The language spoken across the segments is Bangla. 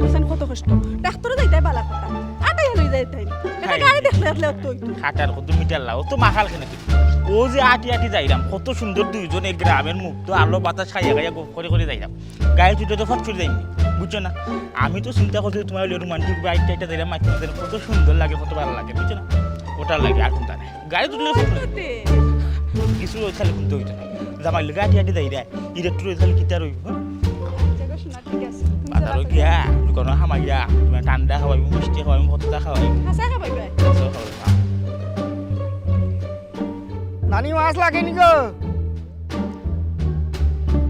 বুঝছেন কত কষ্ট ডাক্তারও যাইতাই বালা কথা আটাই লই যাইতাই এটা গাড়ি দেখলে আসলে তো হাটার কত মিটার লাও তো মাখাল কেন তুই ও যে আটি আটি যাইলাম কত সুন্দর দুইজন এই গ্রামের মুখ তো আলো বাতাস খাইয়া খাইয়া গপ করে যাইলাম গায়ে চুটে তো ফট চলে যাইনি বুঝছো না আমি তো চিন্তা করছি তোমার রোমান্টিক বাইক টাইটা দিলাম মাইতে কত সুন্দর লাগে কত ভালো লাগে বুঝছো না ওটা লাগে আর কোনটা নাই গাড়ি তুললে কিছু খালি কিন্তু হইতো না জামাই লাগে আটি আটি যাই রে ইলেকট্রো খালি কিতা রইব বাজারও গিয়া দোকানে হামাইয়া তুমি ঠান্ডা খাওয়াইব মিষ্টি খাওয়াইব ভর্তা খাওয়াইব নানি মাছ লাগেনি গো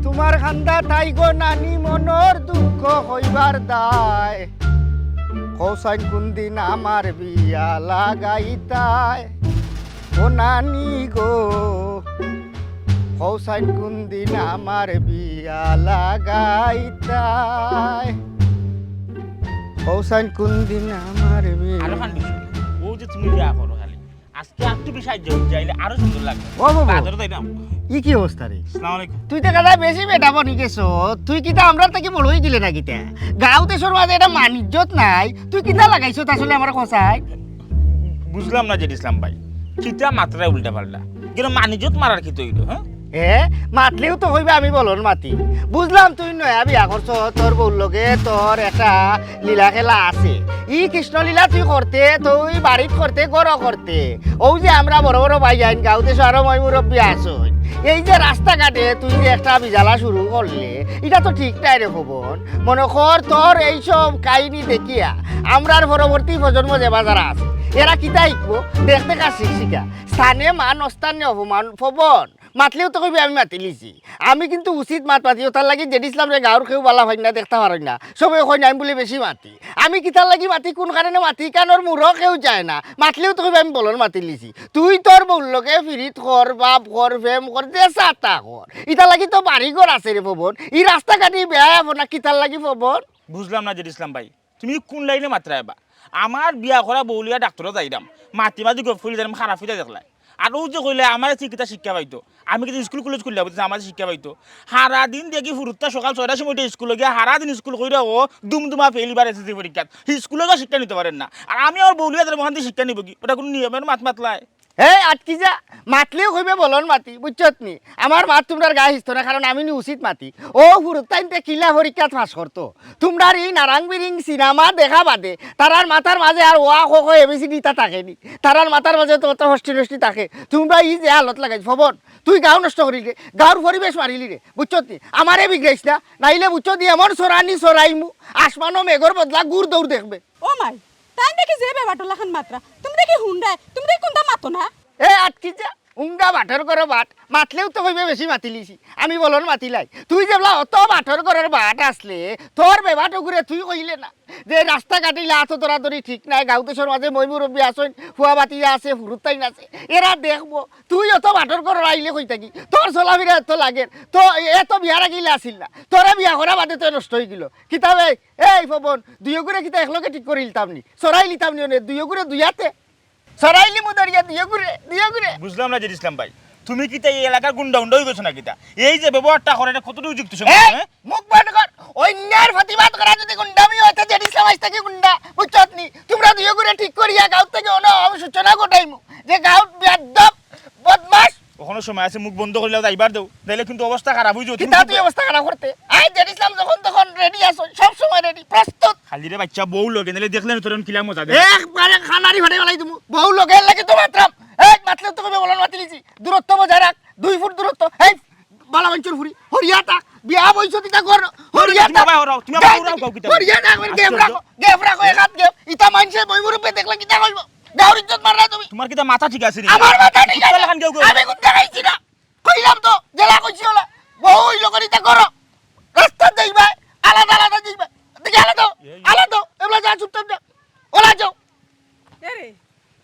তোমার খান্দা তাই গো নানি মনের দুঃখ হইবার দায় কৌসাইন কোনদিন আমার বিয়া লাগাইতাই ও নানি গো কৌসাইন কোনদিন আমার বিয়া লাগাইতাই কৌসাইন কোনদিন আমার বিয়া আরো খান ও যে তুমি বিয়া করো খালি আজকে আর তুমি সাহায্য যাইলে আরো সুন্দর লাগবে ও বাবা বাজারে যাই না ই কি অবস্থা রে আসসালামু আলাইকুম তুই তো কাদা বেশি বেটা বনি গেছো তুই কিতা আমরা থেকে বড় হয়ে গেলে না কিতা গাঁও দেশের মাঝে এটা মানিজ্যত নাই তুই কিতা লাগাইছো আসলে আমার খসাই বুঝলাম না যে ইসলাম ভাই চিতা মাত্রায় উল্টা পাল্টা কিন্তু মানিজত মারার কি তৈরি হ্যাঁ মাতলেও তো হইবে আমি বলন মাতি বুঝলাম তুই নয়া বিয়া করছ তোর বউর লগে তোর একটা লীলা খেলা আছে ই কৃষ্ণ লীলা তুই করতে তুই বাড়িত করতে গড় করতে ও যে আমরা বড় বড় ভাই যাইন গাঁওতে আরো মই মুরব্বী আসুন এই যে রাস্তাঘাটে তুই যে একটা বিজালা শুরু করলে এটা তো ঠিক নাই রে খবর মনে কর তোর এইসব কাহিনী দেখিয়া আমরার পরবর্তী প্রজন্ম যে বাজার আছে এরা কিতা শিখবো দেখতে কাজ শিক্ষিকা স্থানে মান অস্থানে অপমান ফবন মাতলেও তো কবি আমি মাতি লিছি আমি কিন্তু উচিত মাত মাতি তার লাগি জেডিসলাম রে গাঁর কেউ বালা হয় না দেখতে পারেন না সবাই হয় না আমি বলে বেশি মাতি আমি কিতার লাগি মাতি কোন কারণে মাতি কানোর মুরো কেউ যায় না মাতলেও তো কবি আমি বলন মাতি লিছি তুই তোর বললোকে ফিরিত কর বাপ কর ফেম কর যে চাতা কর ইতার লাগি তো বাড়ি ঘর আছে রে ফবন ই রাস্তাঘাটি বেয়া হবো না কিতার লাগি ফবন বুঝলাম না যে ইসলাম ভাই তুমি কোন লাইনে মাত্রায় বা আমার বিয়া করা বউলিয়া ডাক্তারও যাইলাম মাতি মাঝে গপ ফুলি যাইলাম খারাপ হইতে দেখলাই আর ও যে কইলে আমার চিকিৎসা শিক্ষা পাইতো আমি কিন্তু স্কুল কলেজ করলে বলতে আমার শিক্ষা পাইতো সারাদিন দেখি ফুরুত্তা সকাল 6টার সময় স্কুলে গিয়ে সারাদিন স্কুল করে ও দুমদুমা ফেলিবার এসেছি পরীক্ষাত স্কুলে শিক্ষা নিতে পারেন না আর আমি আমার বউলিয়া তাদের মহান শিক্ষা নিব কি ওটা কোনো নিয়মের মাত মাতলায় আটকি যা মাতলেও কইবে বলন মাতি বুঝছত নি আমার মাত তোমরার গায়ে হিসতো না কারণ আমি নি উচিত মাতি ও ফুরুত্তাইনতে কিলা পরীক্ষাত পাস করতো তোমরার এই নারাং বিরিং সিনেমা দেখা বাদে তারার মাথার মাঝে আর ওয়া খো খো এবিসিডি তা থাকেনি তারার মাথার মাঝে তো অত হস্টি নষ্টি থাকে তোমরা ই যে হালত লাগাই ফবন তুই গাঁও নষ্ট করিলি রে গাঁর পরিবেশ মারিলি রে বুঝছত নি আমারে বিগ্রাইস না নাইলে বুঝছত এমন সরানি সরাইমু আসমানো মেঘর বদলা গুড় দৌড় দেখবে ও মাই তাই দেখি যে বেবাটলা খান মাত্রা তুমি দেখি হুন্ডায় তুমি দেখি কোনটা মাতো না আটকি যা উঙ্গা বাঠর করো বাট মাতলেও তো কইবে বেশি মাতিলিছি আমি বলন মাতিলাই তুই যেবলা অত বাঠর করার বাট আসলে তোর বেবাট ঘুরে তুই কইলে না যে রাস্তা কাটিলে আতো দরাদরি ঠিক নাই গাঁওতেশর মাঝে মই মুরব্বী আসন ফুয়া বাতি আছে ফুরুত্তাইন আছে এরা দেখবো তুই অত বাঠর করার আইলে কই থাকি তোর চলাফিরা এত লাগে তো এত বিয়ার আগিলে আসিল না তোরা বিয়া করা বাদে তো নষ্ট হয়ে গেল কিতাবে এই পবন দুইও করে কিতা একলগে ঠিক করে লিতাম নি সরাই লিতাম নি দুইও করে দুইয়াতে সরাইলি মুদরিয়া দিয়ে ঘুরে বুঝলাম না যে ইসলাম ভাই তুমি কি তাই এই এলাকার গুন্ডা উন্ডা হয়ে গেছো না কিতা এই যে ব্যবহারটা করে এটা কতটুকু যুক্ত মুখ বন্ধ কর অন্যার প্রতিবাদ করা যদি গুন্ডামি হইতে যে ইসলাম আইছ থেকে গুন্ডা বুঝছত নি তোমরা দুইও করে ঠিক করিয়া গাঁও থেকে ওনা সূচনা ঘটাইমু যে গাঁও বেয়াদব বদমাশ ওখানে সময় আছে মুখ বন্ধ করলে যাইবার দেও তাইলে কিন্তু অবস্থা খারাপ হয়ে যাবে কিতা তুই অবস্থা খারাপ করতে আই যে ইসলাম যখন তখন রেডি আছো সব সময় রেডি প্রস্তুত খালি রে বাচ্চা বউ লগে নিলে দেখলেন তোর কিলা মজা দে একবারে খানারি ফাটাই ফেলাই তুমি বহু লোকের লাগে তো মাত্রাম এক মাতলে তো কবে বলন মাতিলিছি দূরত্ব বজায় রাখ 2 ফুট দূরত্ব এই বালা বাঞ্চুর ফুরি হরিয়াটা বিয়া বইছো তিতা কর হরিয়াটা তুমি বাবা ওরাও কাউ কিতা হরিয়াটা গেম রাখো এক হাত গেম ইতা মানছে মই মুরুপে দেখলা কিতা কইবো গাউর ইজ্জত মাররা তুমি তোমার কিতা মাথা ঠিক আছে নি আমার মাথা ঠিক আছে আমি কোন দেখাইছি না কইলাম তো জেলা কইছি ওলা বহু লোকের ইতা করো রাস্তা যাইবা আলাদা আলাদা যাইবা দেখে আলাদা এবলা যা চুপচাপ যা ওলা যাও আরে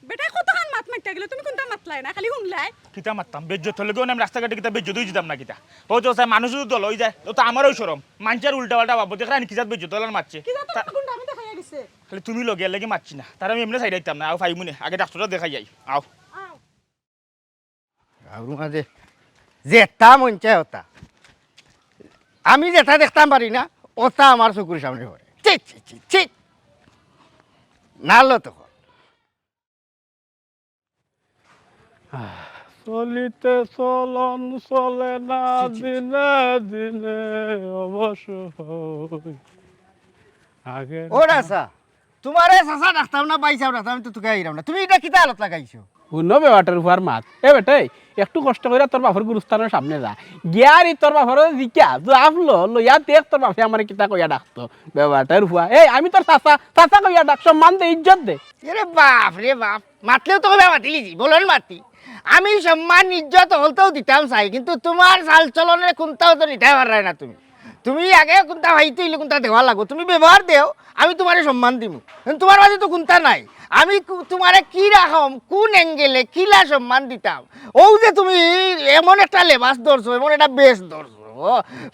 বেটা কতখান মাত মারতে গেল তুমি কোনটা মাতলাই না খালি হুনলাই কিতা মারতাম বেজ্জত হলে গো না রাস্তাঘাটে কিতা বেজ্জত হই যেতাম না কিতা ও তো স্যার মানুষ তো লই যায় তো আমারও শরম মানচার উল্টা পাল্টা ভাবো দেখরা নি কিজাত বেজ্জত হলার মারছে কোনটা আমি দেখাইয়া দিছে খালি তুমি লগে লাগি মারছি না তার আমি এমনি সাইড আইতাম না আও ফাইমুনে আগে ডাক্তারটা দেখাই যাই আও গাউর মাঝে যেটা মন চায় ওটা আমি যেটা দেখতাম পারি না ওটা আমার চকুর সামনে পড়ে ছি নালো তো চলিতে চলন চলে না দিনে দিনে অবশ্যই আগে ওরা সা তোমারে চাচা রাখতাম না পাইছাও রাখতাম আমি তো তোকে আইরাম না তুমি এটা কিতা আলত লাগাইছো শূন্য বেটার উপর মাত এ বেটাই একটু কষ্ট করে তোর বাপের গুরুস্থানের সামনে যা গিয়ারি তোর বাপের জিকা যাবলো লইয়া দেখ তোর বাপে আমার কিতা কইয়া ডাকতো বেটার হুয়া এই আমি তোর চাচা চাচা কইয়া ডাক সম্মান দে ইজ্জত দে এরে বাপ রে বাপ মাতলেও তো কবে মাতিলিছি বলুন মাতি আমি সম্মান ইজ্জত হলতেও দিতাম চাই কিন্তু তোমার চাল চলনের কোনটাও তো নিতে পারাই না তুমি তুমি আগে কোনটা ভাইতে হইলে কোনটা দেওয়া লাগো তুমি ব্যবহার দেও আমি তোমারে সম্মান দিব তোমার মাঝে তো কোনটা নাই আমি তোমারে কি রাখম কোন অ্যাঙ্গেলে কিলা সম্মান দিতাম ও যে তুমি এমন একটা লেবাস ধরছো এমন একটা বেশ ধরছো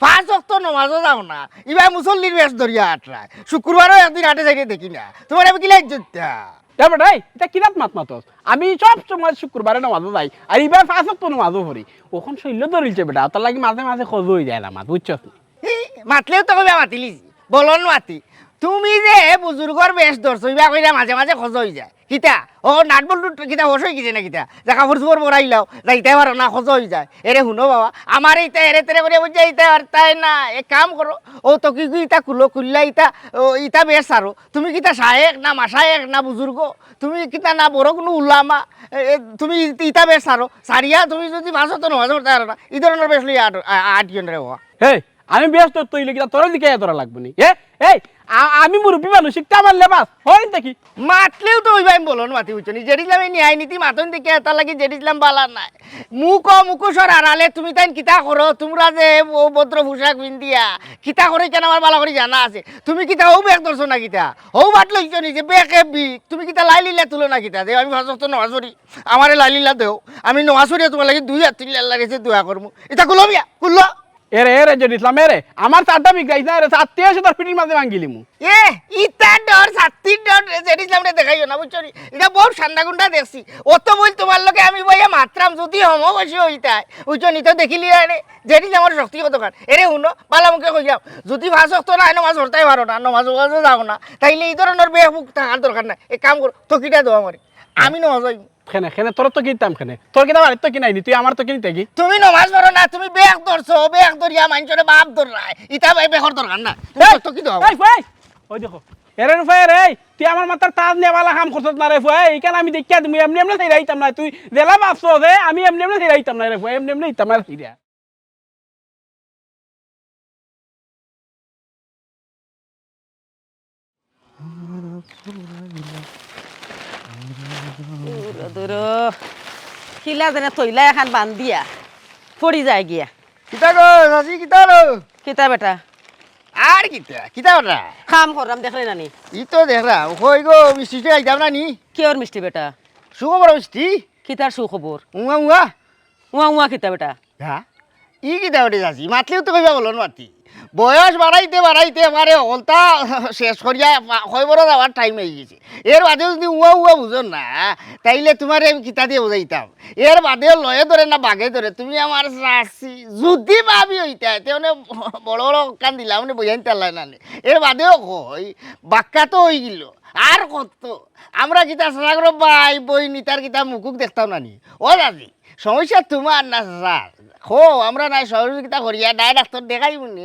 5 ওয়াক্ত নামাজও যাও না এবার মুসল্লির বেশ ধরিয়া আটরায় শুক্রবারও একদিন হাটে যাইতে দেখি না তোমার আমি কিলা ইজ্জত দেয়া বেটাই এটা কিরাত মাত মাতস আমি সব সময় শুক্রবারে নামাজও যাই আর এবার 5 ওয়াক্ত নামাজও পড়ি ওখন শৈল্য ধরিলছে বেটা তার লাগি মাঝে মাঝে খোঁজ হয়ে যায় না মাত বুঝছস মাতলেও তো কবে মাতিলিছি বলন মাতি তুমি যে বুজুর্গর বেশ ধরছো ইবা কইরা মাঝে মাঝে খোঁজ হয়ে যায় কিতা ও নাট বল্টু কিতা হোস হয়ে গেছে না কিতা যা কাপড় চোপড় বড়াইলাও যাইতে পারো না খোঁজ হয়ে যায় এরে শুনো বাবা আমার এইটা এরে তেরে করে বুঝে এইটা আর তাই না এক কাম করো ও তো কি ইটা খুললা ইটা বেশ সারো তুমি কিতা শায়েক না মাসায়েক না বুজুর্গ তুমি কিতা না বড় কোনো উল্লামা তুমি ইটা বেশ সারো সারিয়া তুমি যদি ভাষা তো নয় পারো না এই ধরনের বেশ লই আটজন রে বাবা হে আমি ব্যস্ত তৈলে কিনা তোর দিকে তোরা লাগবে নি এই আমি মুরব্বী মানুষ শিখতে আমার লেবাস হয় দেখি মাতলেও তো ওইভাবে বলুন মাতি বুঝছো নি জেডিসলাম এই ন্যায় নীতি মাতন দিকে তার লাগি জেডিসলাম বালা নাই মুখোশর আড়ালে তুমি তাই কিতা করো তোমরা যে ও ভদ্র পোশাক পিন্দিয়া কিতা করে কেন আমার বালা করে জানা আছে তুমি কিতা ও বেগ ধরছো না কিতা ও বাট লইছো নি যে বেকে বিক তুমি কিতা লাইলিলা তুলো না কিতা দে আমি ভাবছো তো নওয়াজরি আমারে লাইলিলা দেও আমি নওয়াজরি তোমার লাগি 2 হাত তুলে লাগেছে দোয়া করমু এটা কুলো বিয়া কুলো এরে যদি ইসলাম এরে আমার চারটা বিগ্রাইছ না রে 7 তোর পিটির মাঝে ভাঙিলিমু ইতা ডর 7 ডর জেডি ইসলাম রে দেখাইও না বুঝছো নি এটা বহুত ঠান্ডা গুন্ডা দেখছি অত বল তোমার লগে আমি বইয়া মাত্রাম যদি হম বসে হইতাই বুঝছো নি তো দেখিলি রে জেডি আমার শক্তি কত কার এরে হুনো বালা মুখে কই যাও যদি ভাষ তো না নমাজ পড়তেই পারো না নমাজ যাও না তাইলে এই ধরনের বেহুক থাকার দরকার নাই এক কাম কর তো কিটা দাও আমারে আমি নমাজ যাই খেনে তোর তো কিনতাম খেনে তোর কিনা বাড়ির তো কিনাইনি তুই আমার তো কিনতে কি তুমি নমাজ পড়ো না তুমি বেগ ধরছো বেগ ধরিয়া মাইনছরে বাপ ধর রায় ইতা ভাই বেখর দরকার না তো কি দাও ওই দেখো এরে রুফাই রে তুই আমার মাথার তাজ নেওয়ালা কাম করছত না রে ফুয়াই এইখানে আমি দেখিয়া তুমি এমনি এমনি সেই রাইতাম না তুই জেলা ভাবছো যে আমি এমনি এমনি সেই রাইতাম না রে ফুয়াই এমনি এমনি ইতাম না সিরিয়া খিলা যেনে থইলা এখন বান্ধিয়া পড়ি যায় গিয়া কিতা গো সাসি কিতা লো কিতা বেটা আর কিতা কিতা ওটা কাম করলাম দেখলে নানি ই তো দেখরা কই গো মিষ্টি আইতাম না নি কি ওর মিষ্টি বেটা সুখবর মিষ্টি কিতার সুখবর উয়া উয়া উয়া উয়া কিতা বেটা হ্যাঁ ই কিতা ওটা সাসি মাতলেও তো কইবা বলন মাতি বয়স বাড়াইতে বাড়াইতে পারে হলতা শেষ করিয়া খবরও যাওয়ার টাইম হয়ে গেছে এর বাদেও যদি উয়া উয়া বুঝো না তাইলে তোমার আমি কিতা দিয়ে বুঝাইতাম এর বাদেও লয়ে ধরে না বাঘে ধরে তুমি আমার চাষি যদি ভাবি হইতা তেমন বড় বড় কান দিলাম মানে বইয়ান তাল্লাই না এর বাদেও কই বাক্কা তো হয়ে গেল আর কত আমরা কিতা সাগর বাই বই নিতার কিতা মুকুক দেখতাম না নি ও দাদি সমস্যা তোমার না স্যার খো আমরা নাই সহযোগিতা করিয়া নাই ডাক্তার দেখাই মুনি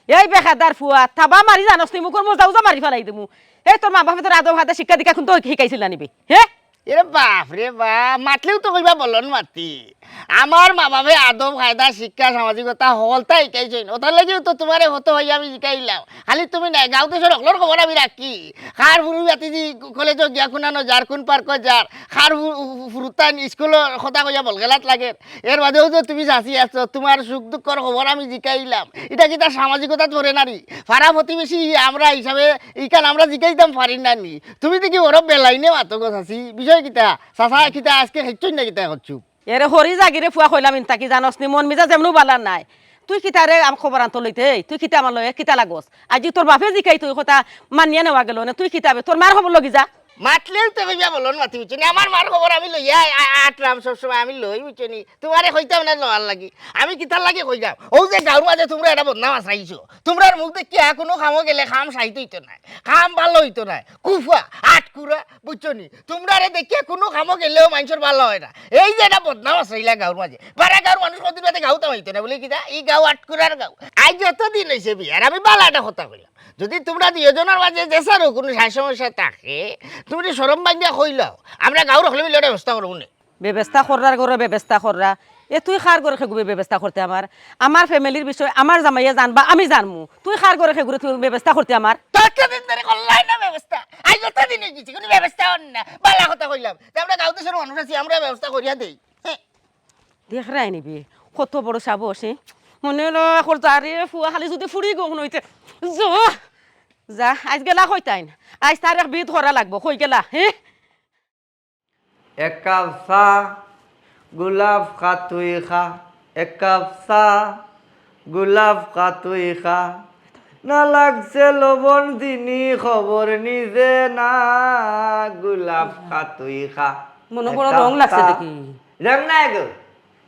এই বেখাদার ফুয়া থাবা মারি জানস তুই মুখর মোর যাও যা মারি ফেলাই দিমু এই তোর মা বাপে তোর আদব হাতে শিক্ষা দীক্ষা কিন্তু শিখাইছিল নিবি হ্যাঁ এরে বাপ রে বাপ মাতলেও তো কইবা বলন মাতি আমার মা বাপে আদব কায়দা শিক্ষা সামাজিকতা হলতা শিকাইছেন ওটার লাগিও তো তোমারে হতো হইয়া আমি শিখাইলাম খালি তুমি নাই গাঁওতে সর অকলর খবর আমি রাখি খার ফুরু বাতি দি কলেজ গিয়া খুনানো যার কোন পার্ক যার খার ফুরুতান স্কুলের কথা কইয়া বলগেলাত লাগে এর বাদেও যে তুমি চাষি আছো তোমার সুখ দুঃখর খবর আমি শিখাইলাম এটা কি তার সামাজিকতা ধরে নারী পাড়া প্রতিবেশী আমরা হিসাবে এইখান আমরা শিখাইতাম পারি না নি তুমি দেখি ওর বেলাইনে মাতো গো চাষি বিষয় কিতা চাষা কিতা আজকে হেঁচুই না কিতা হচ্ছু এরে হরি জাগিরে ফুয়া কইলাম ইনতা কি জানস নি মন মিজা যেমনু বালা নাই তুই কিতারে আম খবর আনতো লইতে তুই কিতা আমার লয়ে কিতা লাগস আজি তোর বাপে জিকাই তুই কথা মানিয়া নেওয়া গেল না তুই কিতাবে তোর মার খবর লগি যা মাতলেও তো কইবা বলন মাতি বুঝছনি আমার মার খবর আমি লইয়া আটরাম সব সময় আমি লই বুঝছনি তোমারে কইতাম না লওয়ার লাগি আমি কিতার লাগি কই যাও ও যে গাঁর মাঝে তোমরা এটা বদনাম আছাইছো তোমরার মুখ দেখি কোনো খামো গেলে খাম সাইতে হইতো না খাম ভালো হইতো না কুফা আটকুরা বুঝছনি তোমরারে দেখি কোনো খামো গেলেও মানুষের ভালো হয় না এই যে এটা বদনাম আছাইলা গাঁর মাঝে বারা গাঁর মানুষ কদিন বাদে গাঁও তামাইতো না বলে কিতা এই গাঁও আটকুরার গাঁও আজ যতদিন হয়েছে বিয়ার আমি বালা একটা কথা কইলাম যদি তোমরা দুজনের মাঝে যেসারও কোনো সমস্যা থাকে তুমি সরম বান্ধিয়া কইলাও আমরা গাঁও রাখলে মিলে ব্যবস্থা করবো না ব্যবস্থা করার করে ব্যবস্থা করা এ তুই খার করে খেগুবে ব্যবস্থা করতে আমার ফ্যামিলির বিষয় আমার জামাইয়া জানবা আমি জানমু তুই খার করে খেগুরে তুই ব্যবস্থা করতে আমার ততদিন ধরে করলাই না ব্যবস্থা আজ যতদিন হয়েছি কোনো ব্যবস্থা হন না বালা কথা কইলাম আমরা গাঁও দেশের মানুষ আছি আমরা ব্যবস্থা করিয়া দেই দেখ রাই নিবি কত বড় সাবস মনে হলো এখন তারে ফুয়া খালি যদি ফুরি গো হইতে যা আজ গেলা কইতাইন আজ তার এক বিদ করা লাগবো কই গেলা এক কাপ চাহ গোলাপ খা তুই খা এক কাপ চাহ গোলাপ খা তুই খা না লাগছে লবণ দিনি খবর নিজে না গোলাপ খা তুই খা মনে করো রং লাগছে দেখি রং নাই গো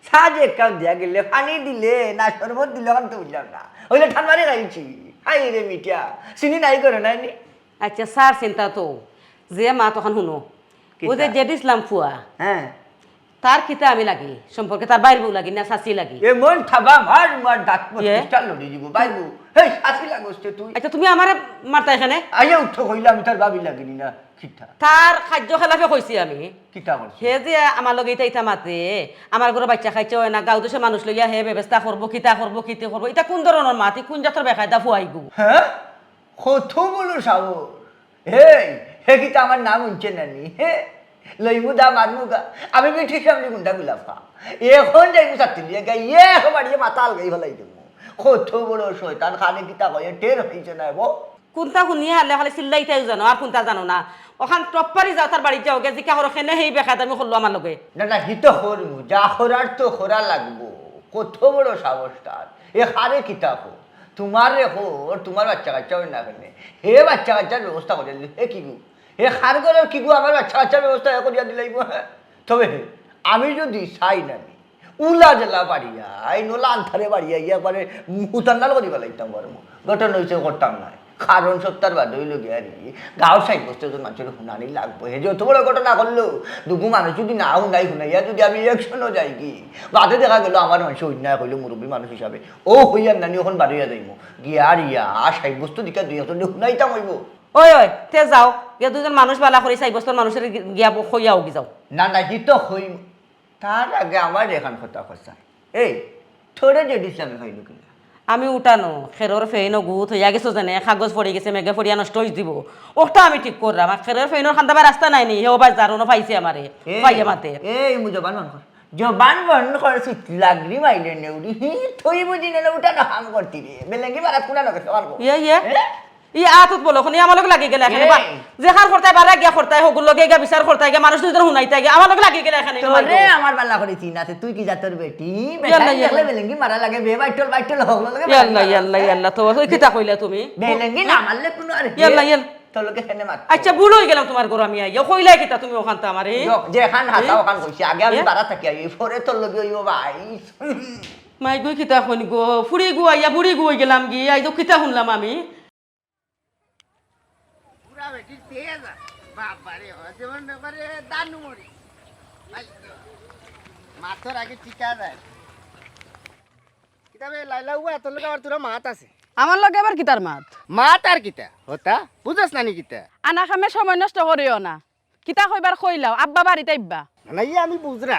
সাজ এক কাপ দিয়া গেলে পানি দিলে না শরবত দিলে এখন তো বুঝলাম না ওইলে ঠান্ডারে খাইছি হাই রে মিঠা চিনি নাই করে নাই নি আচ্ছা স্যার চিন্তা তো যে মা তখন শুনো ও যে জেড ইসলাম ফুয়া হ্যাঁ তার কিতা আমি লাগি সম্পর্কে তার বাইর বউ লাগি না শাসি লাগি এ মন থাবা মার ডাক প্রতিষ্ঠা লড়ি দিব বাইবু হেই শাসি লাগোস্তে তুই আচ্ছা তুমি আমারে মারতা এখানে আইয়া উঠো কইলাম তার ভাবি লাগিনি না কিটা তার খাদ্য খেলাফে কইছি আমি কিটা করছ হে যে আমার লগে ইটা মাতে আমার ঘরে বাচ্চা খাইছে হয় না গাঁও দেশে মানুষ লইয়া হে ব্যবস্থা করবো কিতা করবো কিতে করবো এটা কোন ধরনের মাতি কোন জাতের বেখায়দা ফুয়াই গু হ্যাঁ কত বলো সাবর হেই হে কিটা আমার নাম উঠছে নানি হে লইমু দা মারমু গা আমি বেঠি সামনে গুন্ডা গুলাফা এখন যাইমু সাথে লিয়ে গাই এখন বাড়িয়ে মাথা আলগাই ফেলাই দেবো কত বড় শয়তান খানে কিতা কয়ে টের হইছে না বো কোনটা শুনিয়ে হারলে খালি চিল্লাইতাই জানো আর কোনটা জানো না ওখান টপ্পারি যাও তার বাড়ি যাও গে জিকা হর খেনে সেই বেখায়দা আমি করলো আমার লগে না না হিত করমু যা করার তো করা লাগবো কত বড় সাহস তার এ হারে কিতা হো তোমার রেখো তোমার বাচ্চা কাচ্চা না কেনে হে বাচ্চা কাচ্চার ব্যবস্থা করে দিল হে কি গু হে খার করে কি গু আমার বাচ্চা কাচ্চার ব্যবস্থা করিয়া দিলাইব তবে আমি যদি চাই না উলা জেলা বাড়িয়া এই নোলা আন্থারে বাড়িয়া একবারে উতান্নাল করিবা লাগতাম বরং ঘটনা হয়েছে করতাম না কারণ সত্তার বাদ হইল গিয়ারি গাঁও সাইড বসতে তো মানুষের শুনানি লাগবো হে যত বড় ঘটনা করলো দুগু মানুষ যদি না শুনাই শুনাইয়া যদি আমি একশনও যাই কি বাদে দেখা গেল আমার মানুষ অন্যায় হইলো মুরব্বী মানুষ হিসাবে ও হইয়ার নানি ওখান বাড়িয়া যাইব গিয়ার ইয়া সাইড বস্তু দিকা দুই একজন শুনাইতাম হইব ওই ওই তে যাও গে দুজন মানুষ বালা করে চাই বছর মানুষের গিয়া খইয়াও গি যাও না না হি তো হই তার আগে আমার এখান কথা কথা এই থোড়ে যে ডিসলামে হইল কিনা আমি উঠানো খেরোর ফেইনও গুত হইয়া গেছো জানে কাগজ পড়ে গেছে মেঘে পড়িয়া নষ্ট হয়ে দিব ওটা আমি ঠিক করলাম আর খেরোর ফেইনোর খান্দাবার রাস্তা নাই নি হেও বাই জারুনো পাইছে আমারে পাইয়া মাতে এই মু জবান বন্ধ কর জবান বন্ধ কর লাগলি মাইলে নেউরি হি থই বুঝি না উঠা না হাম করতি রে বেলেঙ্গি মারাত কুনা নকে সবার কো ইয়ে ই আতুত বলো খনি আমার লগে লাগি গেল এখানে যে খার করতাই বালা গিয়া করতাই হগুল লগে গিয়া বিচার করতাই গিয়া মানুষ দুজন হুনাইতাই গিয়া আমার লগে লাগি গেল এখানে তোরে আমার বালা করে চিন আছে তুই কি জাতর বেটি বেটা বেলেঙ্গি মারা লাগে বে বাইটল হগল লাগে ইয়াল্লা তো ওই কিতা কইলা তুমি বেলেঙ্গি না মারলে কোনো আর ইয়াল্লা তোর লগে হেনে মার আচ্ছা ভুল হই গেলাম তোমার ঘর আমি আইয়া কইলাই কিতা তুমি ওখানটা আমারে যে খান হাতা ওখান কইছি আগে আমি বাড়া থাকি আই পরে তোর লগে হইব ভাই মাই গই কিতা কইনি গো ফুড়ি গো আইয়া বুড়ি গো হই গেলাম গি আই তো কিতা শুনলাম আমি বেটি তেজ বাবারে যেমন ব্যাপারে দানু মরি মাথর আগে টিকা যায় কিতাবে লাইলা উয়া তোর লগে আর তোর মাত আছে আমার লগে আবার কিতার মাত মাত আর কিতা হতা বুঝাস নানি কিতা আনা খামে সময় নষ্ট করিও না কিতা কইবার কইলাও আব্বা বাড়িতে আইবা না আমি বুঝরা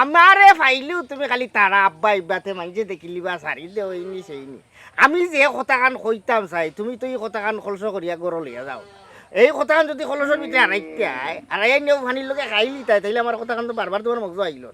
আমারে ফাইলু তুমি খালি তারা আব্বা ইব্বাতে মাইজে দেখিলি বা সারি দে হইনি সেইনি আমি যে কথা কান কইতাম চাই তুমি তো এই কথা কান খলস করিয়া গড় লইয়া যাও এই কথা যদি খলসের ভিতরে আড়াই নিয়েও ফানির লোকে খাইলি তাইলে আমার কথা কান তো বারবার তোমার মগজ আইল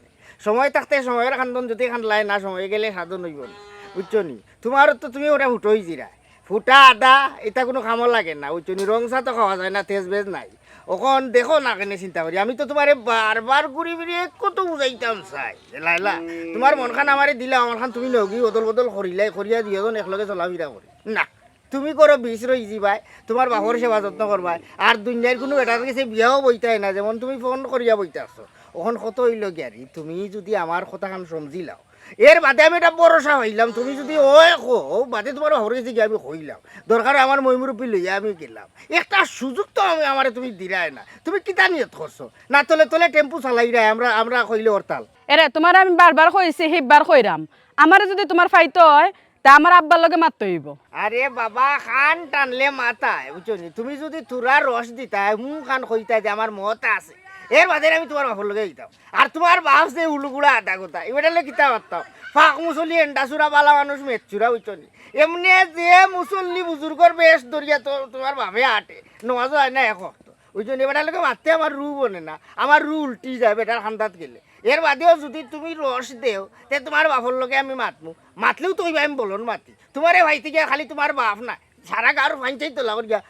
সময় থাকতে সময়ের খান্দন যদি খানলাই না সময় গেলে সাধন হইব না বুঝছো নি তোমার তো তুমি ওটা ফুটোই জিরা ফুটা আদা এটা কোনো খামো লাগে না বুঝছো নি রং চা তো খাওয়া যায় না তেজ বেজ নাই ওখন দেখো না কেন চিন্তা করি আমি তো তোমারে বারবার ঘুরি ফিরিয়ে কত বুঝাইতাম চাই লাইলা তোমার মন খান আমারে দিলা আমার খান তুমি লগি বদল বদল করিলাই করিয়া দুজন একলগে চলাফিরা করি না তুমি করো 20 রইজি ভাই তোমার বাপর সেবা যত্ন করবাই আর দুনিয়ার কোনো বেটার কাছে বিয়াও বইতাই না যেমন তুমি ফোন করিয়া বইতে আসছো ওখান কত হইল গিয়ারি তুমি যদি আমার কথাখান সমজি লাও এর বাদে আমি এটা ভরসা হইলাম তুমি যদি ওই কো বাদে তোমার বাপর কাছে গিয়ে আমি হইলাম দরকার আমার মইমুরব্বী লইয়া আমি গেলাম একটা সুযোগ তো আমি আমারে তুমি দিলাই না তুমি কিতা নিয়ত করছো না তলে তলে টেম্পু চালাই রে আমরা কইলে হরতাল এরে তোমার আমি বারবার কইছি সেইবার কইরাম আমারে যদি তোমার ফাইতো হয় তা আমার আব্বার লগে মারতে হইব। আরে বাবা খান টানলে মাথায় বুঝছো নি? তুমি যদি তুরা রস দিতা খান কইতাই যে আমার মত আছে এর বাদে আমি তোমার বাপর লগে দিতাম আর তোমার বাপ যে উলুগুড়া আধা কথা এবার কিতা পারতাম ফাঁক মুসল্লি এন্ডাচুরা বালা মানুষ মেচুরা বুঝছো নি? এমনি যে মুসল্লি বুজুর্গর বেশ ধরিয়া তো তোমার বাপে আটে নমাজও হয় না এক হক্ত বুঝছো নি? বেটার লোকে মারতে আমার রু বনে না আমার রু উল্টি যায় বেটার খান্দাত গেলে এর বাদেও যদি তুমি রস দেও তে তোমার বাপর লগে আমি মাতমু মাতলেও তো আমি বলন মাতি তোমারে ভাইতে গিয়া খালি তোমার বাপ না সারা গাঁর ভাইটাই তো লাগর গিয়া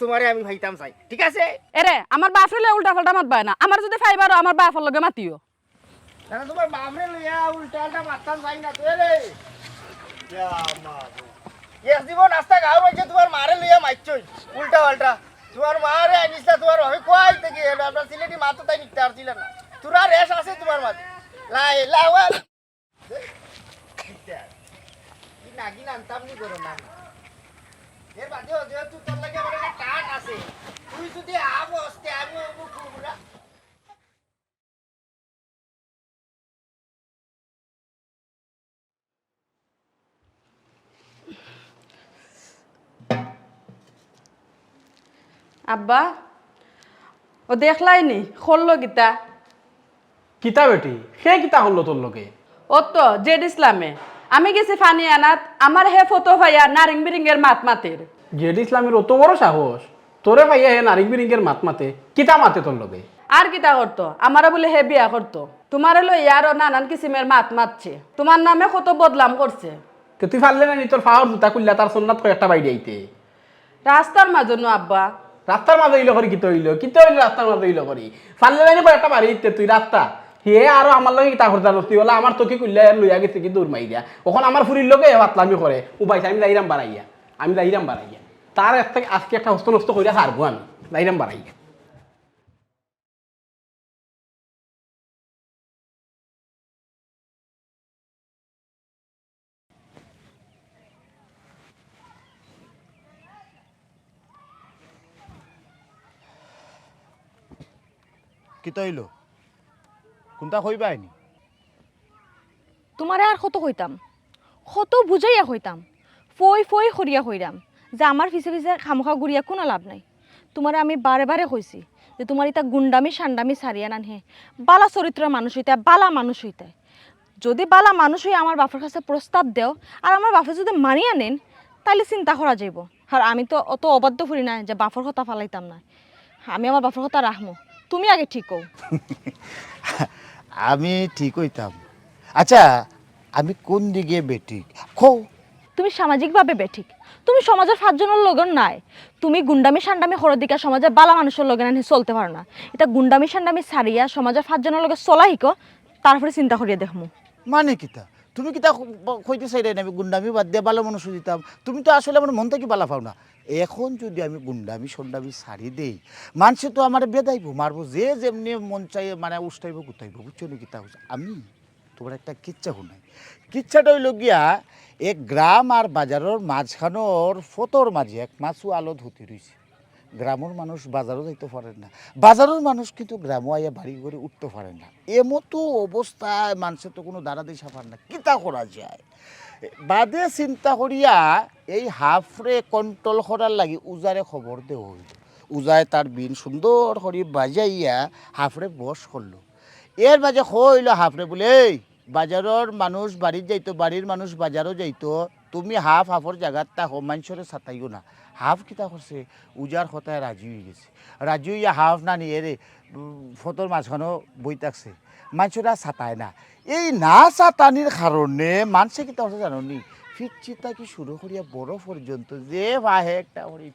তোমারে আমি ভাইতাম চাই ঠিক আছে এরে আমার বাপরে লয়ে উল্টা পাল্টা মাতবাই না আমার যদি ফাইবারও আমার বাপর লগে মাতিও তাহলে তোমার বাপরে লইয়া উল্টাটা মারতাম চাই না তুই রে ইয়েস দিব নাস্তা গাঁর ভাইছে তোমার মারে লইয়া মারছই উল্টা পাল্টা তোমার মারে আনিসলা তোমার ভাবে কোয়াই থেকে আমরা সিলেটি মা তো তাই নিতে পারছিল না তোরা রেশ আছে তোমার মাঝে লাই লাওয়াল নাগিন আনতাম নি করো না এর বাদেও যেহেতু তোর লাগে আমার একটা টান আছে তুই যদি আবস্তে আমি পুরা আব্বা ও দেখলাই নি খোললো গীতা কিতা বেটি সে কিতা হলো তোর লোকে ও তো জেড ইসলামে আমি গেছি ফানি আনাত আমার হে ফটো ভাইয়া নারিং বিরিংয়ের মাত মাতের জেড ইসলামের অত বড় সাহস তোরে ভাইয়া হে নারিক বিরিঙ্গের মাত মাতে কিতা মাতে তোর লোকে আর কিতা করতো আমারও বলে হে বিয়া করতো তোমার হলো ইয়ারও নানান কিসিমের মাত মাতছে তোমার নামে কত বদলাম করছে তো তুই পারলে না নি তোর ফাওয়ার জুতা খুললা তার সন্ন্যাত একটা বাইরে আইতে রাস্তার মাঝনো আব্বা রাস্তার মাঝে হইলো করি কিতে হইলো রাস্তার মাঝে হইলো করি পারলে না নি একটা বাড়ি দিতে তুই রাস্তা হে আরো আমার লগে কিতা করতে নস্তি বলে আমার তোকে খুললে লইয়া গেছে কি দূর মাইরিয়া ওখানে আমার ফুরির লোকে পাতলামি করে উপাইছে আমি লাইরাম বাড়াইয়া তার আজকে একটা হস্ত নষ্ট করিয়া হারবো আমি লাইরাম বাড়াইয়া কি তৈল কোনটা কইবা আইনি তোমারে আর কত কইতাম কত বুঝাইয়া কইতাম ফই ফই করিয়া কইরাম যে আমার পিছে পিছে খামখা গুড়িয়া কোনো লাভ নাই তোমারে আমি বারে বারে কইছি যে তোমার ইতা গুন্ডামি সান্ডামি সারিয়া নান হে বালা চরিত্রের মানুষ হইতে বালা মানুষ হইতে যদি বালা মানুষ হয়ে আমার বাপের কাছে প্রস্তাব দেও আর আমার বাপে যদি মানিয়া নেন তাইলে চিন্তা করা যাইব আর আমি তো অত অবাধ্য ফুরি না যে বাপর কথা ফালাইতাম না আমি আমার বাপর কথা রাখমু তুমি আগে ঠিক কও আমি ঠিক হইতাম আচ্ছা আমি কোন দিকে বেঠিক কও তুমি সামাজিকভাবে বেঠিক তুমি সমাজের 5 জনের লগন নাই তুমি গুন্ডামি সান্ডামি হর দিকে সমাজের বালা মানুষের লগন আনি চলতে পারো না এটা গুন্ডামি সান্ডামি সারিয়া সমাজের 5 জনের লগে চলা হিকো তারপরে চিন্তা করিয়া দেখমু মানে কিতা তুমি কিতা কইতে চাইলে আমি গুন্ডামি বাদ দিয়ে ভালো মানুষ দিতাম তুমি তো আসলে আমার মন থেকে বালা পাও না এখন যদি আমি গুন্ডামি সন্ডামি সারি দেই মানুষে তো আমার বেদাইব মারবো যে যেমনি মন চাই মানে উষ্টাইব গুতাইব বুঝছো নি কিতা আমি তোমার একটা কিচ্ছা শুনাই কিচ্ছাটা হইল গিয়া এক গ্রাম আর বাজারের মাঝখানোর ফতর মাঝে এক মাছু আলো ধুতি রয়েছে গ্রামের মানুষ বাজারও যাইতে পারে না বাজারের মানুষ কিন্তু গ্রামও আইয়া বাড়ি করে উঠতে পারে না এমতো অবস্থায় মানুষের তো কোনো দাঁড়াতে সাফার না কিতা করা যায় বাদে চিন্তা করিয়া এই হাফরে কন্ট্রোল করার লাগি উজারে খবর দেওয়া হইল উজায় তার বিন সুন্দর করে বাজাইয়া হাফরে বস করলো এর মাঝে হইল হাফরে বলে এই বাজারের মানুষ বাড়ির যাইতো বাড়ির মানুষ বাজারও যাইতো তুমি হাফর জায়গার তা মানুষরে ছাতাইও না হাফ কিতা করছে উজার কথায় রাজি হয়ে গেছে রাজি হইয়া হাফ না নিয়ে রে ফটোর মাঝখানেও বই থাকছে মানুষরা ছাতায় না এই না ছাতানির কারণে মানুষে কিতা করছে জানো নি ফিরচিতা কি শুরু করিয়া বড় পর্যন্ত যে বাহে একটা করে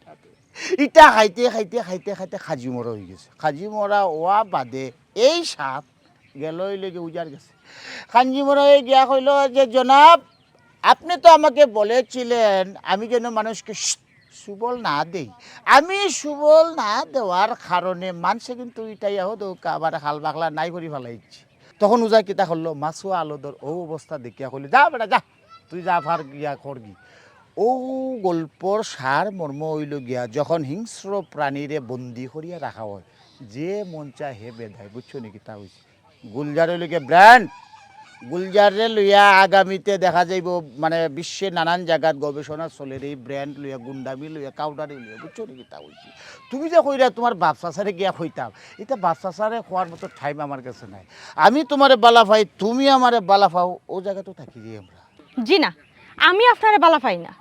ইটা খাইতে খাইতে খাইতে খাইতে খাজি মরা হয়ে গেছে খাজি মরা ওয়া বাদে এই সাপ গেল লেগে উজার গেছে খাঞ্জি মরা হয়ে গিয়া কইল যে জনাব আপনি তো আমাকে বলেছিলেন আমি যেন মানুষকে সুবল না দেই। আমি সুবল না দেওয়ার কারণে মানুষে কিন্তু এটাই দৌকা আবার হাল বাগলা নাই করে ফেলাইছি। তখন উজা কিতা করলো মাছুয়া আলোদর ও অবস্থা দেখিয়া করলি যা বেটা যা তুই যা ফার গিয়া করবি। ও গল্পর সার মর্ম হইল গিয়া যখন হিংস্র প্রাণীরে বন্দি করিয়া রাখা হয় যে মন চায় হে বেধায় বুঝছো নাকি তা হয়েছে। গুলজার হইল গিয়া ব্র্যান্ড গুলজারে লইয়া আগামীতে দেখা যাইব মানে বিশ্বের নানান জায়গাত গবেষণা চলে এই ব্র্যান্ড লইয়া গুন্ডামি লইয়া কাউডারি লইয়া বুঝছো নাকি তা হয়েছে। তুমি যে কইরা তোমার বাপ চাচারে গিয়া কইতাম এটা বাপ চাচারে খোয়ার মতো টাইম আমার কাছে নাই। আমি তোমারে বালা পাই তুমি আমারে বালা পাও ও জায়গা তো থাকি যাই আমরা। জি না, আমি আপনারে বালা পাই না।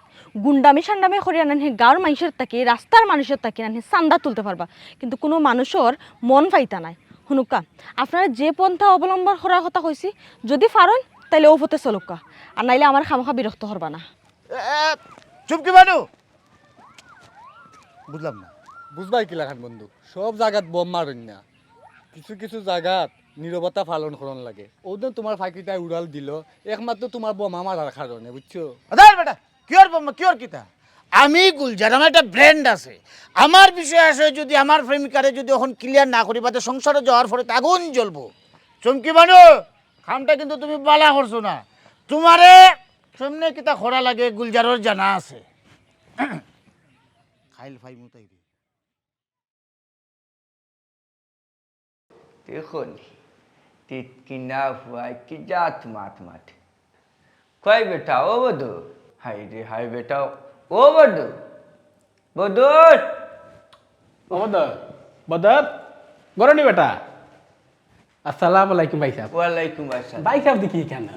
গুন্ডামি সান্ডামি করিয়া নানি গাঁর মানুষের তাকে রাস্তার মানুষের তাকে নানি চান্দা তুলতে পারবা, কিন্তু কোনো মানুষের মন পাইতা নাই। শুনুকা, আপনারা যে পন্থা অবলম্বন করার কথা কইছি যদি পারেন তাইলে ও পথে চলুকা, আর নাইলে আমার খামাখা বিরক্ত করবা না। চুপকি বানু বুঝলাম না। বুঝবাই কি লাখান বন্ধু, সব জায়গাত বোম মারুন না, কিছু কিছু জায়গাত নীরবতা পালন করন লাগে। ওদিন তোমার ফাঁকিটায় উড়াল দিল একমাত্র তোমার বোমা মারার কারণে, বুঝছো? আদার বেটা কিওর বোমা কিওর কিতা আমি গুলজার আমার একটা ব্র্যান্ড আছে আমার বিষয় আছে যদি আমার প্রেমিকারে যদি এখন ক্লিয়ার না করি বাদে সংসারে যাওয়ার পরে আগুন জ্বলবো। চমকি বানু খামটা কিন্তু তুমি বালা করছো না, তোমারে সামনে কিতা খরা লাগে গুলজারের জানা আছে। খাইল ফাই মুতাই রে দেখুন কিনা হুয়া কি জাত মাত মাত কয় বেটা ও বধু হাই রে হাই বেটা ও বধু বধুর বদর বদর গরনি বেটা আসসালামু আলাইকুম ভাই সাহেব। ওয়ালাইকুম আসসালাম। ভাই সাহেব দেখি কেন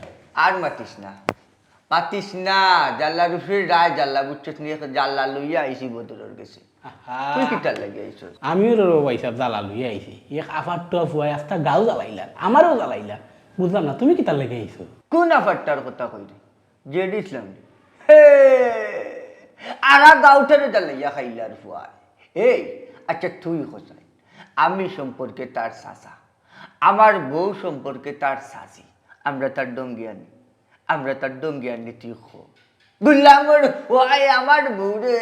আর মাতিস না জাল্লা রুফির রায় জাল্লা বুচ্চত নিয়ে জাল্লা লইয়া আইসি বদুরের গেছে। তুই কিটার লাগে আইছ? আমিও রে ভাই সাহেব জ্বালা লইয়া আইছি এক আফার টপ হয়ে আস্তা গাও জ্বালাইলা আমারও জ্বালাইলা বুঝলাম না তুমি কিটার লাগে আইছো? কোন আফারটার কথা কইলি? জেড ইসলাম হে আরা গাউটারে জ্বালাইয়া খাইলার ফুয়া। এই আচ্ছা তুই কোথায়? আমি সম্পর্কে তার চাচা, আমার বউ সম্পর্কে তার চাচি, আমরা তার ডঙ্গিয়ানি তুই খো বুঝলাম ওই আমার বউরে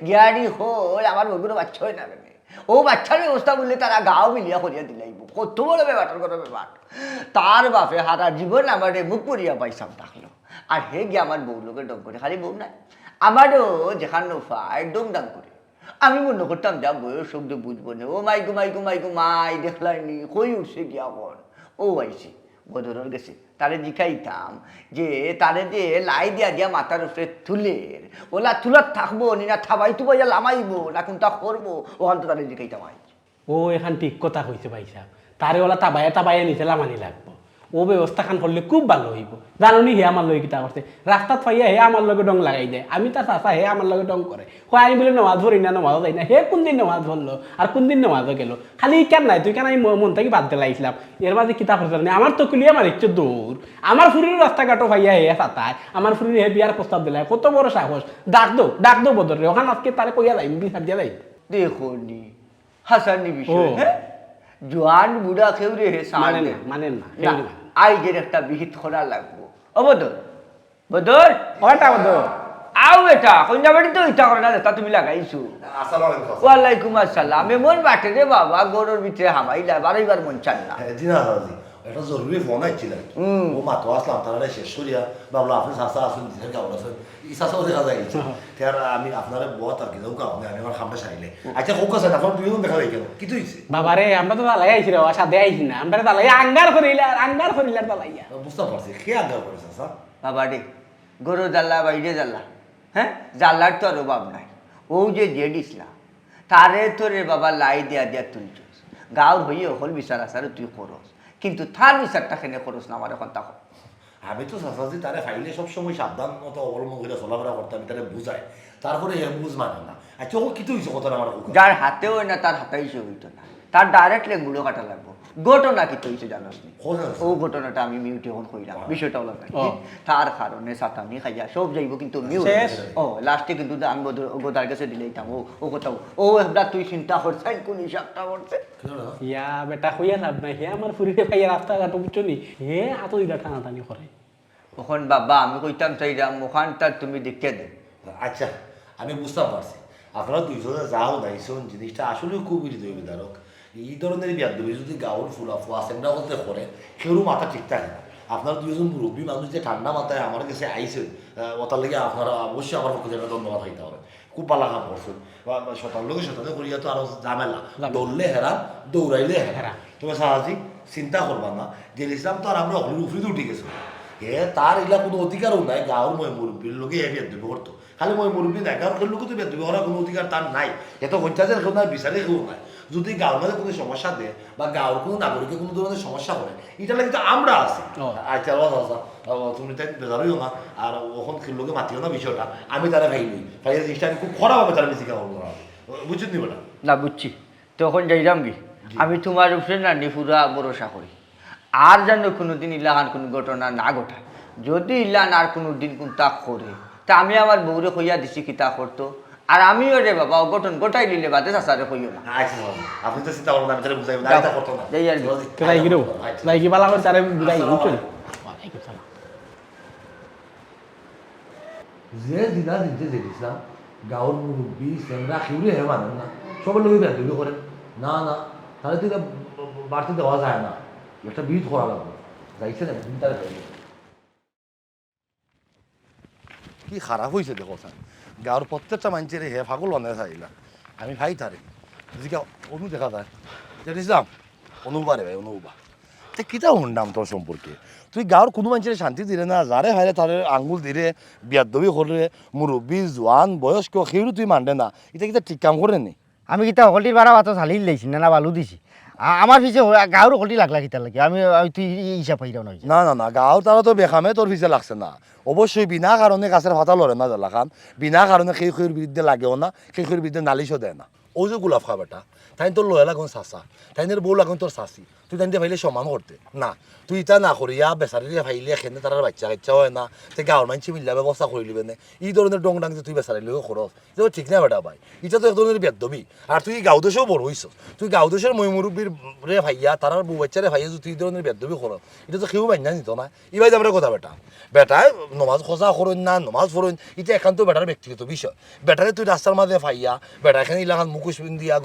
গিয়ারি হয় আমার বউগুলো বাচ্চা হয় না কেন? ও বাচ্চার ব্যবস্থা বললে তারা গাও মিলিয়া করিয়া দিলাইব। কত বড় ব্যাপার কোনো ব্যাপার। তার বাপে হারা জীবন আমার মুখ পড়িয়া পাইসাম থাকলো আর হে গিয়ে আমার বউ লোকের ডং করে। খালি বউ নাই আমারও যেখানে ফায় ডং ডাং করে। আমি মনে করতাম যা বয়স শব্দ বুঝবো না। ও মাইকু মাই দেখলাইনি কই উঠছে গিয়া বল ও আইসি বদরের গেছে। তারে জিখাইতাম যে তারে যে লাই দিয়া মাথার উপরে তুলের ওলা তুলার থাকবো না থাবাই তুবাই লামাইবো না কোনটা করবো ওখান তো তারে জিখাইতাম। ও এখান ঠিক কথা কইছে ভাই সাহেব, তারে ওলা তাবাইয়া নিচে লামানি লাগবো। ও ব্যবস্থা খান করলে খুব ভালো হইব। জানি হে আমার লগে কিতা করছে, রাস্তাত পাইয়া হে আমার লগে ডং লাগাই দেয়, আমি তার চাচা হে আমার লগে ডং করে। হয় আমি বলে নমাজ ধরি না নমাজও যাই না, হে কোন দিন নমাজ ধরলো আর কোন দিন নমাজও গেল। খালি কেন নাই তুই কেন আমি মন থেকে বাদ দিলাইছিলাম এর মাঝে কিতা করতে না আমার তো কুলিয়ে আমার ইচ্ছে দূর। আমার ফুরির রাস্তাঘাটও পাইয়া হে চাতায়, আমার ফুরির হে বিয়ার প্রস্তাব দিলাই, কত বড় সাহস। ডাক দো বদর রে ওখানে আজকে তারে কইয়া যাই বিচার দিয়া যাই। দেখো নি হাসানি বিষয় জোয়ান বুড়া খেউ রে হে মানেন না আইজের একটা বিহিত করা লাগবো। ও বদর ওটা বদর আও বেটা কন্যা বাড়ি তো ইটা করে না তা তুমি লাগাইছো। ওয়ালাইকুম আসসালাম। এমন বাটে রে বাবা গরুর ভিতরে হামাইলা বারবার মন চান না। একটা জরুরি ফোন আইছিল ও মাতো আসলাম তারা শেষ করিয়া বাবলা আপনি চাষা আসুন দিনের কেমন আছেন ই চাষাও দেখা যায় তার আমি আপনার বত আর কি যাও আপনি আমি আমার খামটা চাইলে আচ্ছা হোক আছে আপনার দুইজন দেখা যায় কেন কি তুইছে বাবা রে আমরা তো দালাই আইছি রে সাথে আইছি না আমরা দালাই আঙ্গার করিলা দালাইয়া বুঝতে পারছি কে আঙ্গার করেছে স্যার বাবা রে গরু জ্বালা বাইরে জ্বালা হ্যাঁ জ্বালার তো আর অভাব নাই। ও যে জেড ইসলাম তারে তোরে বাবা লাই দিয়া তুলছস গাঁর হইয়ে হল বিচার আসারে তুই করস, কিন্তু তার বিচারটা কেন করস না আমার এখন তা আমি তো চাচাজি তারে ফাইলে সবসময় সাবধানতা অবলম্বন করে চলাফেরা করতে আমি তারে বুঝাই তারপরে এর বুঝ মানে না। আচ্ছা ও কি হয়েছে কথা আমার যার হাতেও না তার হাতাইছে হইতো না, তার ডাইরেক্ট লেগুলো কাটা লাগবো। ঘটনা কি হয়েছে জানোস নি? ও ঘটনাটা আমি মিউট এখন কইলাম বিষয়টা হলো তার কারণে সাতানি খাইয়া সব যাইব কিন্তু মিউট ও লাস্টে কিন্তু আমি গোদার কাছে দিলেইতাম ও কোথাও ও একটা তুই চিন্তা করছেন কোন হিসাবটা করছে ইয়া বেটা হইয়া লাভ নাই হে আমার ফুরিতে ভাইয়া রাস্তাঘাট বুঝছো নি হে এত দিলা টানাটানি করে ওখান বাবা আমি কইতাম চাইলাম ওখানটা তুমি দেখে দে। আচ্ছা আমি বুঝতে পারছি আপনারা দুইজনে যাও দাইছেন জিনিসটা আসলে খুব হৃদয় বিদারক। এই ধরনের বিয়াদবি যদি গাঁর ফুলা ফুয়া চেংরা করতে করে সেরও মাথা ঠিক থাকে না। আপনারা দুইজন মুরব্বী মানুষ যে ঠান্ডা মাথায় আমার কাছে আইসেন ওটার লেগে আপনারা অবশ্যই আমার পক্ষে যেটা ধন্যবাদ হইতে হবে। খুব ভালো কাম করছেন। শতান লোকে শতানে করিয়া তো আরো ঝামেলা, দৌড়লে হেরান দৌড়াইলে হেরা। তুমি সাহায্য চিন্তা করবা না যে ইসলাম তো আর আমরা অহলির উফরিতে উঠে গেছো। তার এগুলা কোনো অধিকারও নাই গাঁর মই মুরব্বীর লোকে বিয়াদবি করতো। খালি মই মুরব্বী নাই গাঁর লোকে তো বিয়াদবি করার কোনো অধিকার তার নাই। এত হত্যাচার কেউ নাই, বিচারে কেউ নাই। যদি গাঁর মধ্যে কোনো সমস্যা দেয় বা গাঁর কোনো নাগরিকের কোনো ধরনের সমস্যা করে এটা লাগে তো আমরা আছি। আচ্ছা তুমি তাই বেজারইও না আর ওখান লোকে মাতিও না বিষয়টা। আমি তারা ভাইলই ভাই জিনিসটা আমি খুব খারাপভাবে তারা মিশিকা করবো না, বুঝছেন নি বেটা? না বুঝছি তখন যাইলাম কি আমি তোমার উপরে না নিপুরা ভরসা করি। আর যেন কোনোদিন ইলাহান কোনো ঘটনা না ঘটায়। যদি ইলান আর কোনো দিন কোন তা করে তা আমি আমার বউরে কইয়া দিছি কি তা করতো। আর আমিও রে বাবা অঘটন গোটাই দিলে বাদে চাচারে কইও না। আচ্ছা আপনি তো চিন্তা করবেন আমি তাহলে বুঝাই না এটা করতো না। যাই আর তাই কি রে তাই কি বালা করে তারে বুঝাই বুঝছেন। যে দিনা দিনতে দেখেছিলাম গাঁর মুরব্বী চেংরা খেউরে হে মানে না সবার লোকে বেদবি করেন না না তাহলে তো এটা বাড়তে দেওয়া যায় না, একটা বিট করা লাগবে। যাইছে না তুমি তারা কি খারাপ হয়েছে দেখো স্যার গাঁর প্রত্যেকটা মানুষের হে ফাগল বানায় চাইলা আমি ভাই তারে যদি অনু দেখা যায় জানিসলাম অনুবারে ভাই অনুবা তে কিতা শুনলাম তোর সম্পর্কে তুই গাঁর কোনো মানুষের শান্তি দিলে না যারে হারে তারে আঙ্গুল দিলে বিয়াদবি করলে মুরব্বী জোয়ান বয়স্ক সেও তুই মানবে না এটা কিতা ঠিক কাম করে নি। আমি কিতা অকলটির বারা বাতো চালি লাইছি না বালু দিছি আমার পিছে গাঁর অকলটি লাগলা কিতা লাগে আমি তুই হিসাব পাইরাও না। না না না গাঁও তারা তো বেখামে তোর পিছে লাগছে না। অবশ্যই বিনা কারণে গাছের পাতা লড়ে না জ্বালা খান, বিনা কারণে সেই খৈর বিরুদ্ধে লাগেও না, সেই খৈর বিরুদ্ধে নালিশও দেয় না। ও যে গোলাপ খা বেটা তাই তোর লয়া লাগুন চাচা তাইনের বউ লাগুন তোর চাচি, তুই তাই ভাইলে সমান করতে না। তুই ইটা না করিয়া বেচারিলে ভাইলে খেনে তার বাচ্চা কাচ্চা হয় না তে গাঁর মানুষ মিল্লা ব্যবস্থা করে লিবে না। এই ধরনের ডং ডাং যে তুই বেচারিলেও খরচ এটা ঠিক না বেটা ভাই, এটা তো এক ধরনের বেদবি। আর তুই গাঁও দেশেও বড় হইছ, তুই গাঁও দেশের মই মুরব্বীর রে ভাইয়া তার বউ বাচ্চারে ভাইয়া যদি তুই ধরনের বেদবি খরচ এটা তো কেউ বান্যা নিত না। ইবাই আমরা কথা বেটা বেটায় নমাজ খোঁজা করুন না নমাজ পড়ুন এটা একান্ত বেটার ব্যক্তিগত বিষয়। বেটারে তুই রাস্তার মাঝে ফাইয়া বেটা এখানে ইলাকান মুখোশ দিয়া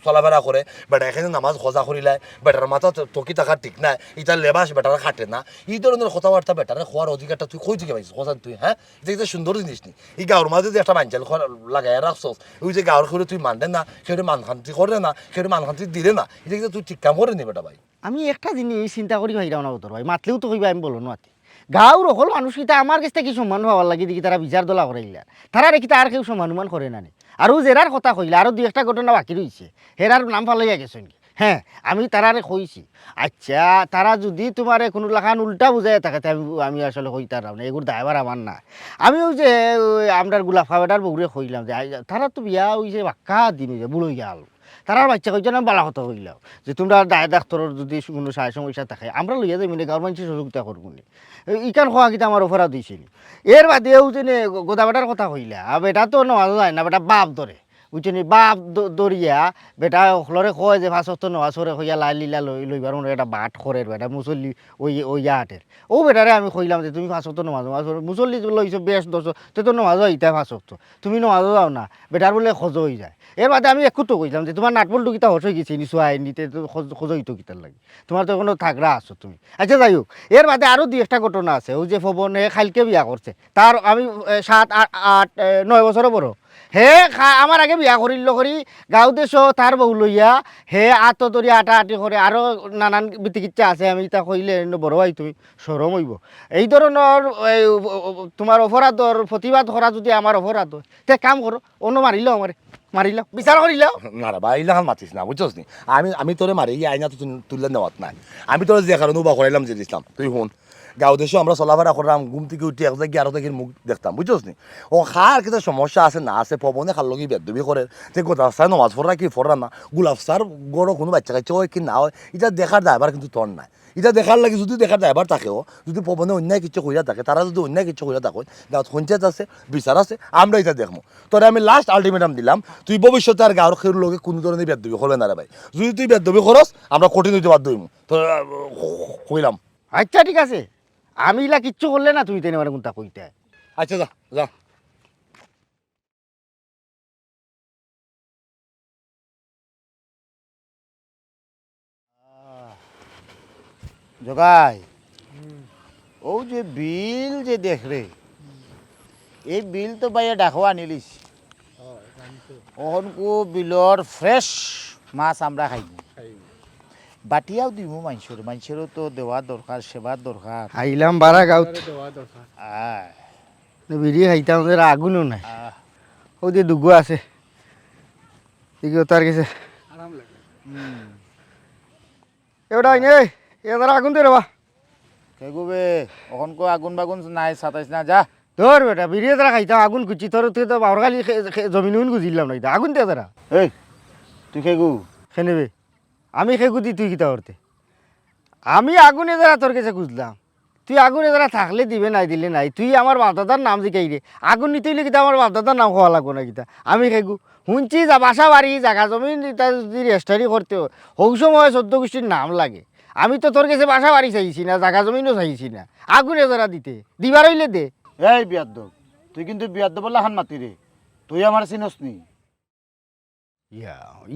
চলাফেরা করে বেটা এখানে নামাজ খোঁজা করিলায় বেটার মাথা টকি থাকার ঠিক নাই ইটার লেবাস বেটার খাটে না। এই ধরনের কথাবার্তা বেটারে খোয়ার অধিকারটা তুই কই থেকে পাইছিস খোঁজা তুই? হ্যাঁ এটা একটা সুন্দর জিনিস নি। এই গাঁর মাঝে যে একটা মাঞ্চাল লাগাই রাখছস ওই যে গাঁর করে তুই মানলে না সেটা মানখান্তি করে না সেটা মানখান্তি দিলে না এটা কিন্তু তুই ঠিক কাম করে নি বেটা ভাই। আমি একটা জিনিস চিন্তা করি ভাইরাও না তোর ভাই মাতলেও তো কইবা আমি বলো না গাঁর অকল মানুষ কিতা আমার কাছে কি সম্মান পাওয়ার লাগে দেখি তারা বিচার দলা করাইলা তারা রেখি আর কেউ সম্মান করে না আর জেরার কথা কইলা আরো দুই একটা ঘটনা বাকি রয়েছে হেরার নাম ফালাইয়া গেছে কি। হ্যাঁ আমি তারারে কইছি আচ্ছা তারা যদি তোমার কোনো লাখান উল্টা বুঝাই থাকে আমি আসলে কইতার না এগুলো দায়বার আমার না। আমি ওই যে আমরা গোলাপ খাবারটার বউরে কইলাম যে তারা তো বিয়া ওই যে বাক্কা দিন যে বুড়ো গেল তারা বাচ্চা কইছে না বালা কথা কইলাম যে তোমরা ডাক্তারের যদি কোনো সাহায্য সমস্যা থাকে আমরা লইয়া যাই মানে গাঁর মানুষের সহযোগিতা করবো নি ইকান খোয়া কিতা আমার অফারা দিয়েছিনি। এর বাদেও যে গোদা বেটার কথা কইলা বেটা তো নেওয়া যায় না বেটা বাপ ধরে বুঝছেনি বাপ দরিয়া বেটা হলরে কয় যে ফাঁসত নেওয়া সরে হইয়া লাই লীলা লইবার মনে একটা বাট করে বেটা মুসল্লি ওই হাটের ও বেটারে আমি কইলাম যে তুমি ফাঁসত নেওয়া মুসল্লি লইছ বেশ দশ তো নেওয়া যাও ইটা ফাঁসত তুমি নেওয়া যাও না বেটার বলে খোঁজ হয়ে যায়। এর বাদে আমি একটু কইলাম যে তোমার নাটবলটু কিতা হস হয়ে গেছে নিশ্চয় আইনিতে তো খোঁজ হইতো কিতার লাগে তোমার তো কোনো থাকরা আছো তুমি। আচ্ছা যাই হোক এর বাদে আরও দুই একটা ঘটনা আছে ওই যে ফবনে খাইলকে বিয়া করছে তার আমি 7, 8, 9 বছরও বড় হে আমার আগে বিয়া করিল করি গাঁও দেশ তার বউ লইয়া হে আত ধরি আটা আটি করে আরও নানান বিতিকিচ্ছা আছে আমি তা কইলে বড় ভাই তুমি সরম হইব এই ধরনের তোমার অপরাধর প্রতিবাদ করা যদি আমার অপরাধ হয় তে কাম করো অন্য মারিল আমার মারিল বিচার করিল না রে ভাই ইলাহান মাতিস না বুঝছস নি আমি তোরে মারি এই আইনা তো তুললে নেওয়াত নাই আমি তোরে যে কারণে বা করাইলাম যে দিছিলাম তুই শুন গাঁও দেশে আমরা চলাফেরা করলাম ঘুম থেকে উঠি এক জায়গায় আরো দেখি মুখ দেখতাম বুঝছস নি ও খার কিন্তু সমস্যা আছে না আছে পবনে খার লগি বেদবি করে তে গোটা রাস্তায় নমাজ পড়া কি পড়া না গোলাপ সার গড় কোনো বাচ্চা কাচ্চা হয় কি না হয় এটা দেখার দায়বার কিন্তু তোর নাই। এটা দেখার লাগে যদি দেখার দায়বার থাকেও যদি পবনে অন্যায় কিছু কইরা থাকে তারা যদি অন্যায় কিছু কইরা থাকে গাঁত পঞ্চায়েত আছে বিচার আছে আমরা এটা দেখবো তোরে আমি লাস্ট আলটিমেটাম দিলাম তুই ভবিষ্যতে আর গাঁর খের লোকে কোনো ধরনের বেদবি করবে না রে ভাই যদি তুই বেদবি করস আমরা কঠিন হইতে বাধ্য হইম তোর কইলাম। আচ্ছা ঠিক আছে আমি ইলা কিচ্ছু করলে না তুই তেনে মানে কোনটা কইতে আচ্ছা যা যা জগাই ও যে বিল যে দেখ রে এই বিল তো বাইরে ডাকো আনিলিস ওখনকো বিলর ফ্রেশ মাছ আমরা খাইব বাটিয়াও দিব মানুষেরও তো দেওয়ার দরকার সেবার দরকার আইলাম বারা গাঁত আয় বিড়ি খাইতাম ওদের আগুনও নাই ও যে দুগো আছে এগুলো তার গেছে এবার আইনে এবার আগুন দে রবা কেগুবে ওখনকো আগুন বাগুন নাই সাতাইছ না যা তোর বেটা বিড়ি তারা খাইতাম আগুন কুচি তোর তুই তো বাবর খালি জমিন গুজিলাম না আগুন দে তারা এই তুই কেগু খেনেবে আমি খেগু দি তুই কিতা করতে আমি আগুনে দ্বারা তোর কাছে খুঁজলাম তুই আগুনে দ্বারা থাকলে দিবে নাই দিলে নাই তুই আমার বাপদাদার নাম জিকাই রে আগুন নিতে হইলে কিতা আমার বাপদাদার নাম খাওয়া লাগবো না কিতা আমি খেগু শুনছি যা বাসা বাড়ি জাগা জমিন যদি রেজিস্টারি করতে হৌ সময় 14 গোষ্ঠীর নাম লাগে আমি তো তোর কাছে বাসা বাড়ি চাইছি না জাগা জমিনও চাইছি না আগুনে দ্বারা দিতে দিবার হইলে দে এই বিয়াদ্দব তুই কিন্তু বিয়াদ্দব বললা হান মাতি রে তুই আমার চিনস নি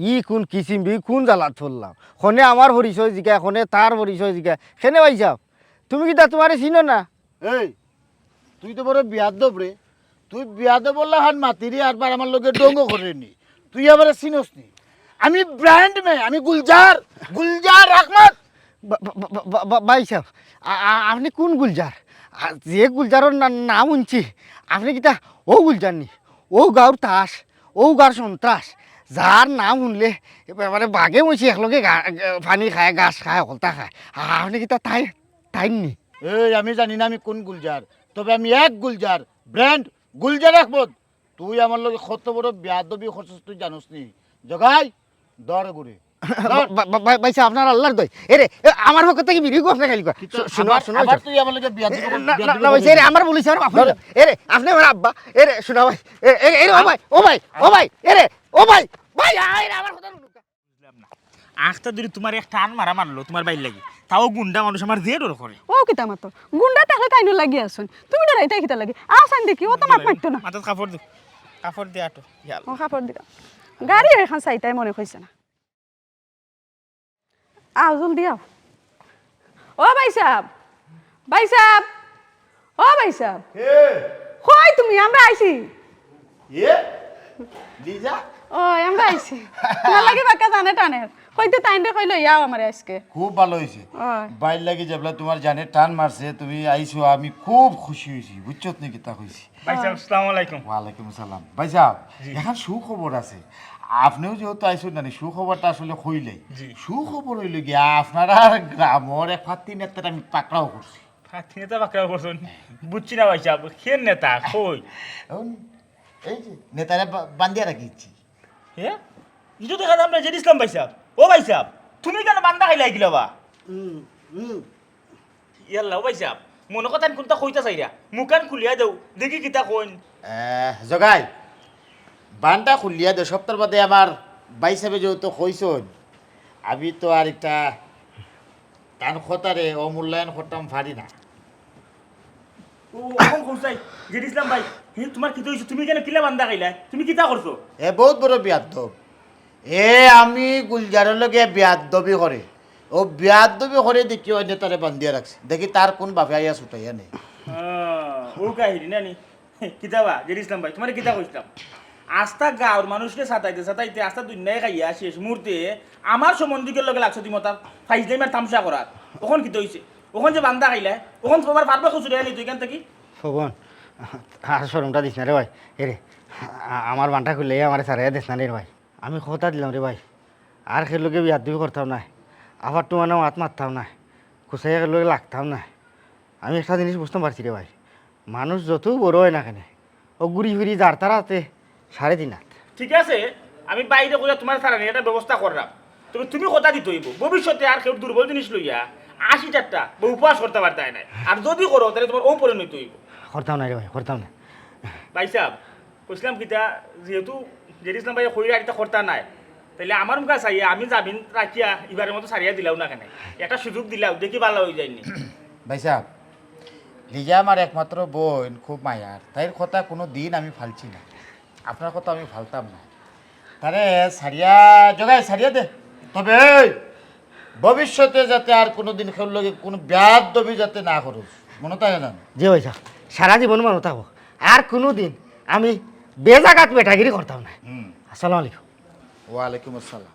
ই কোন কিচিমবি কোন জ্বালাত ফেললাম খনে আমার পরিচয় জিকা খনে তার পরিচয় জিকা খেনে পাইছাও তুমি কিতা তোমারে চিনো না এই তুই তো বড় বিয়াদ্দব রে তুই বিয়াদ্দব বললা হান মাতি রে আর আমার লগে ডঙ্গ করে নি তুই আমার চিনস নি আমি ব্র্যান্ড মে আমি গুলজার গুলজার আহমদ ভাই সাহেব আপনি কোন গুলজার যে গুলজারের নাম শুনছি আপনি কিতা ও গুলজার নি ও গাঁর তাস ও গাঁর সন্ত্রাস যার নাম শুনলে মানে বাঘে মইছি একলগে পানি খায় গাছ খায় হলতা খায় আপনি কিতা তাই তাই নি এই আমি জানি না আমি কোন গুলজার তবে আমি এক গুলজার ব্র্যান্ড গুলজার আহমদ তুই আমার লগে কত বড় বিয়াদ্দবি করছিস তুই জানোস নি জগাই দর গুড়ে ভাইসা আপনার আল্লাহর দই এরে আমার পক্ষ থেকে বিড়ি আপনি খালি শুনো শুনো আবার তুই আমার লগে বিয়াদ্দবি না ভাই এরে আমার বলিস আর আপনি এরে আপনি আমার আব্বা এরে শোনা ভাই এরে ও ভাই ও ভাই ও ভাই এরে ও ভাই ভাই এরে আমার কথা শুনুন আখটা যদি তোমার এক টান মারা মারলো তোমার বাইর লাগি তাও গুন্ডা মানুষ আমার যে ডর করে ও কিতা মাতো গুন্ডা তাহলে তাইনো লাগি আসুন তুমি ডরাইতে কিতা লাগি আসান দেখি ও তো মাত মারতো না মাথাত কাপড় দি আটো ও কাপড় দিতা গাড়ি এখন চাইতাই মনে হইছে না আও জলদি আও ও ভাই সাহেব ও ভাই সাহেব কই তুমি আমরা আইছি লিজা ও আমরা আইছি না লাগে বাক্কা জানে টানে কইতে টাইনরে কইলো ইয়াও আমারে আজকে খুব ভালো হয়েছে বাইর লাগি যাবলা তোমার জানে টান মারছে তুমি আইছো আমি খুব খুশি হয়েছি বুঝছো নি কিতা কইছি ভাই সাহেব আসসালামু আলাইকুম ওয়ালাইকুম আসসালাম ভাই সাহেব এখন সুখবর আছে আপনিও যেহেতু আইসো না সুখবরটা আসলে কইলেই সুখবর হইল গিয়া আপনারা গ্রামের এক ফাত্তি নেতাটা আমি পাকড়াও করছি ফাতি নেতা বাকরা করছেন বুঝছি না ভাই সাহেব কেন নেতা কই এই যে নেতারা বান্ধিয়া রাখিছি হ্যাঁ ইটো দেখা যাম না জেড ইসলাম ভাই সাহেব ও ভাই সাহেব তুমি কেন বান্দা খাইলাই গিলা বা ইয়াল্লা ও ভাই সাহেব মনে কথা কোনটা কইতা চাইরা মুখান খুলিয়া দেও দেখি কিতা কইন জগাই বানটা খুলিয়া দে সপ্তাহ বাদে আমার ভাই সাহেব যেহেতু কইসন আমি তো আর একটা টান খতারে অমূল্যায়ন করতাম পারি না ও এখন কইছাই জেড ইসলাম ভাই হে তোমার কি হইছে তুমি কেন কিলা বান্দা খাইলা তুমি কিতা করছো এ বহুত বড় বিয়াদ্দব আমি গুলজারের লগে বিয়াদ্দবি করে ও বিয়াদ্দবি করে দেখি ওই নেতারে বান্ধিয়া রাখছে দেখি তার কোন বাপে আইয়া ছুটাইয়া নেই ও কাহিনী নানি কিতাবা জেড ইসলাম ভাই তোমার কিতা কইছিলাম আস্তা গাঁর মানুষকে সাতাইতে আস্তা দুনিয়ায় খাইয়া শেষ মুহূর্তে আমার সম্বন্ধীকের লগে লাগছো তুমি তার ফাইজলাইমার তামসা করার ওখন কিতা হইছে ওখন যে বান্দা খাইলা ওখন তোমার পারবে খুচুরে আনি তুই কেন থেকে ফবন আর শরমটা দিস না রে ভাই এরে আমার বানটা খুললে আমার সারাইয়া দিস না রে ভাই আমি কথা দিলাম রে ভাই আর খেলোকে বিয়ার দিবি করতাম না আবার তো মানে হাত মারতাম না কুচাইয়া খেলোকে লাগতাম না আমি একটা জিনিস বুঝতে পারছি রে ভাই মানুষ যত বড় হয় না কেন ও ঘুরি ফিরি যার তারা হাতে 3.5 হাত ঠিক আছে আমি বাইরে কইয়া তোমার সারা নিয়ে একটা ব্যবস্থা করলাম তবে তুমি কথা দিতে হইব ভবিষ্যতে আর কেউ দুর্বল জিনিস লইয়া 80টা বা উপবাস করতে পারতে না আর যদি করো তাহলে তোমার ও পরিণত হইব করতাম না রে ভাই করতাম না ভাই সাহেব কইছিলাম কিতা যেহেতু জেড ইসলাম ভাই কইরা এটা করতা নাই তাহলে আমার মুখা চাইয়া আমি জামিন রাখিয়া এবারের মতো সারিয়া দিলাও না কেন একটা সুযোগ দিলাও দেখি ভালো হয়ে যায়নি ভাই সাহেব লিজা আমার একমাত্র বোন, খুব মায়ার, তাইর কথা কোনো দিন আমি ফালছি না, আপনার কথা আমি ফালতাম না। তারে সারিয়া জগায় সারিয়া দে, তবে ভবিষ্যতে যাতে আর কোনো দিন খেল লগে কোনো ব্যাধ দবি যাতে না করুস, মনে থাকে না? যে হয়েছে সারা জীবন মানুষ থাকবো, আর কোনো দিন আমি বেজাগাত বেটাগিরি করতাম না। আসসালামু আলাইকুম। ওয়ালাইকুম আসসালাম।